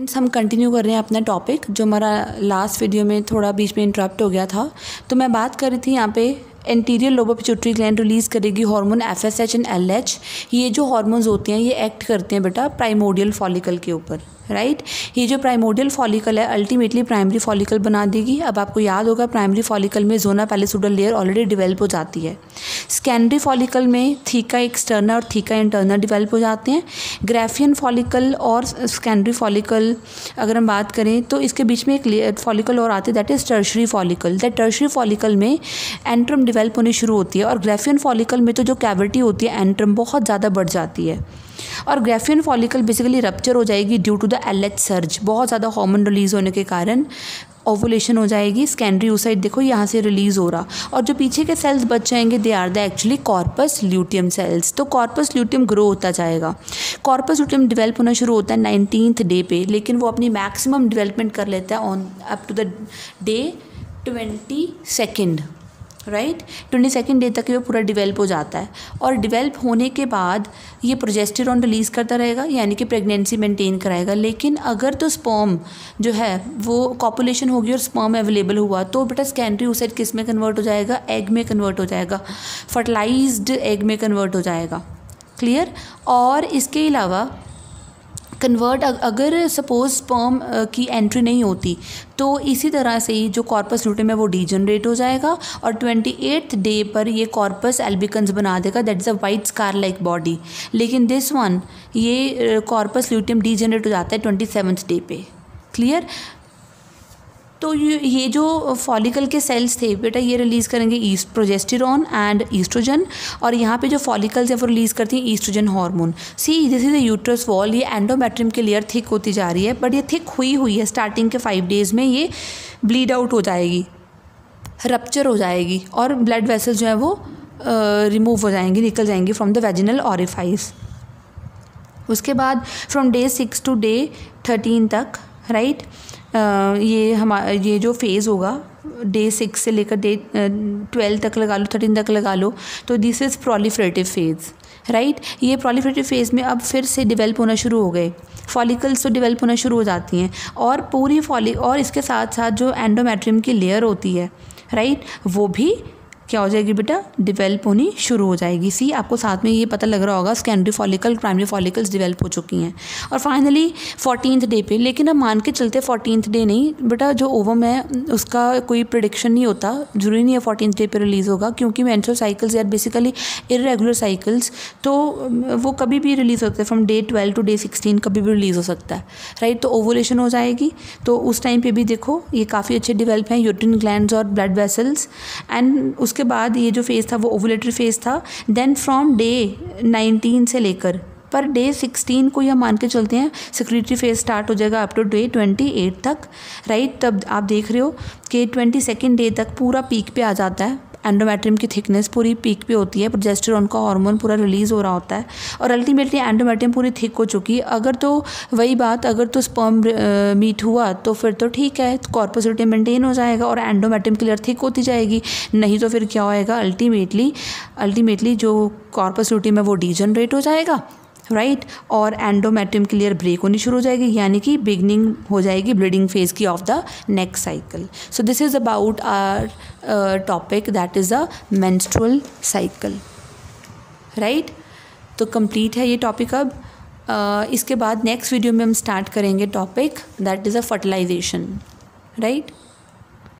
Students, हम continue कर रहे हैं अपना टॉपिक जो हमारा लास्ट वीडियो में थोड़ा बीच में इंटरप्ट हो गया था। तो मैं बात कर रही थी यहाँ पे anterior lobe pituitary gland release करेगी हार्मोन FSH एंड LH। ये जो हार्मोन्स होते हैं ये एक्ट करते हैं बेटा प्राइमोडियल फॉलिकल के ऊपर, राइट। ये जो प्राइमोडियल फॉलिकल है अल्टीमेटली प्राइमरी फॉलिकल बना देगी। अब आपको याद होगा प्राइमरी फॉलिकल में जोना पैलिसुडल लेयर ऑलरेडी डेवलप हो जाती है। सेकेंडरी फॉलिकल में थीका एक्सटर्ना और थीका इंटरना डेवलप हो जाते हैं। ग्राफियन फॉलिकल और सेकेंडरी फॉलिकल अगर हम बात करें तो इसके बीच में एक फॉलिकल और आती है, that is tertiary follicle. That tertiary follicle में एंट्रम डेवलप होनी शुरू होती है और ग्राफियन फॉलिकल में तो जो कैविटी होती है एंट्रम बहुत ज़्यादा बढ़ जाती है और ग्राफियन फॉलिकल बेसिकली रप्चर हो जाएगी due to the LH surge. बहुत ज़्यादा हार्मोन रिलीज़ होने के कारण ओवुलेशन हो जाएगी। सेकेंडरी oocyte देखो यहाँ से रिलीज़ हो रहा और जो पीछे के सेल्स बच जाएंगे they are the actually corpus luteum cells. तो कॉर्पस ल्यूटियम ग्रो होता जाएगा। कॉर्पस ल्यूटियम डेवलप होना शुरू होता है 19th डे पे, लेकिन वो अपनी मैक्सिमम डेवलपमेंट कर लेता है on up to the day 22nd, right. 22nd day तक ये पूरा डेवलप हो जाता है और डेवलप होने के बाद ये प्रोजेस्टेरॉन रिलीज़ करता रहेगा, यानी कि प्रेगनेंसी मेंटेन कराएगा। लेकिन अगर तो स्पर्म जो है वो कॉपुलेशन होगी और स्पर्म अवेलेबल हुआ तो बेटा सेकेंडरी oocyte किस में कन्वर्ट हो जाएगा, एग में कन्वर्ट हो जाएगा, फर्टिलाइज्ड एग में कन्वर्ट हो जाएगा। क्लियर। और इसके अलावा कन्वर्ट अगर सपोज स्पर्म की एंट्री नहीं होती तो इसी तरह से ही जो कॉर्पस ल्यूटियम है वो डीजनरेट हो जाएगा और 28th डे पर ये कॉर्पस एल्बिकन्स बना देगा, that is a white scar like body. लेकिन दिस वन ये कॉर्पस ल्यूटियम डीजनरेट हो जाता है 27th डे पे। क्लियर। तो ये जो फॉलिकल के सेल्स थे बेटा ये रिलीज़ करेंगे प्रोजेस्टेरॉन एंड ईस्ट्रोजन और यहाँ पे जो फॉलिकल्स हैं वो रिलीज़ करती हैं estrogen hormone. See this is the uterus wall. ये एंडोमेट्रियम की लेयर थिक होती जा रही है, बट ये थिक हुई है स्टार्टिंग के 5 डेज़ में ये ब्लीड आउट हो जाएगी, रप्चर हो जाएगी और ब्लड वेसल्स जो है वो रिमूव हो जाएंगी, निकल जाएंगी फ्रॉम द वेजिनल ऑरिफाइस। उसके बाद फ्रॉम डे 6 to day 13 तक, राइट, ये जो फेज़ होगा डे 6 से लेकर डे 12 तक लगा लो, 13 तक लगा लो, तो this is proliferative phase, right. ये प्रोलिफरेटिव फेज़ में अब फिर से डेवलप होना शुरू हो गए, फॉलिकल्स तो डेवलप होना शुरू हो जाती हैं और पूरी और इसके साथ साथ जो एंडोमेट्रियम की लेयर होती है, राइट, वो भी क्या हो जाएगी बेटा, डेवलप होनी शुरू हो जाएगी। सी आपको साथ में ये पता लग रहा होगा secondary follicle primary follicles develop हो चुकी हैं। और फाइनली 14th डे पे, लेकिन अब मान के चलते 14th डे नहीं बेटा, जो ओवम है उसका कोई प्रेडिक्शन नहीं होता, जरूरी नहीं है 14th डे पे रिलीज़ होगा, क्योंकि मेंस्ट्रुअल साइकिल्स यार बेसिकली इरेगुलर साइकिल्स, तो वो कभी भी रिलीज़ हो सकते हैं। फ्रॉम डे 12 to day 16 कभी भी रिलीज़ हो सकता है, राइट। तो ओवुलेशन हो जाएगी, तो उस टाइम पर भी देखो ये काफ़ी अच्छे डेवलप हैं यूट्रिन ग्लैंड्स और ब्लड वेसल्स। एंड उसके बाद ये जो फेज़ था वो ओवुलेटरी फेज़ था। देन फ्रॉम डे 19 से लेकर पर डे 16 को हम मान के चलते हैं सेक्रेटरी फेज़ स्टार्ट हो जाएगा अप टू डे 28 तक, राइट। तब आप देख रहे हो कि 22nd डे तक पूरा पीक पे आ जाता है, एंडोमेट्रियम की थिकनेस पूरी पीक पे होती है, प्रोजेस्टेरॉन का हार्मोन पूरा रिलीज़ हो रहा होता है और अल्टीमेटली एंडोमेट्रियम पूरी थिक हो चुकी है। अगर तो वही बात, अगर तो स्पर्म मीट हुआ तो फिर तो ठीक है, कॉर्पस ल्यूटियम मेंटेन हो जाएगा और एंडोमेट्रियम की लेयर थिक होती जाएगी। नहीं तो फिर क्या होएगा, अल्टीमेटली जो कॉर्पस ल्यूटियम है वो डीजनरेट हो जाएगा, राइट, और एंडोमेट्रियम की लेयर ब्रेक होनी शुरू हो जाएगी, यानी कि बिगनिंग हो जाएगी ब्लीडिंग फेज़ की of the next cycle. So this is about our topic that is a menstrual cycle, right. तो कंप्लीट है ये टॉपिक। अब इसके बाद नेक्स्ट वीडियो में हम स्टार्ट करेंगे topic that is a fertilisation, right.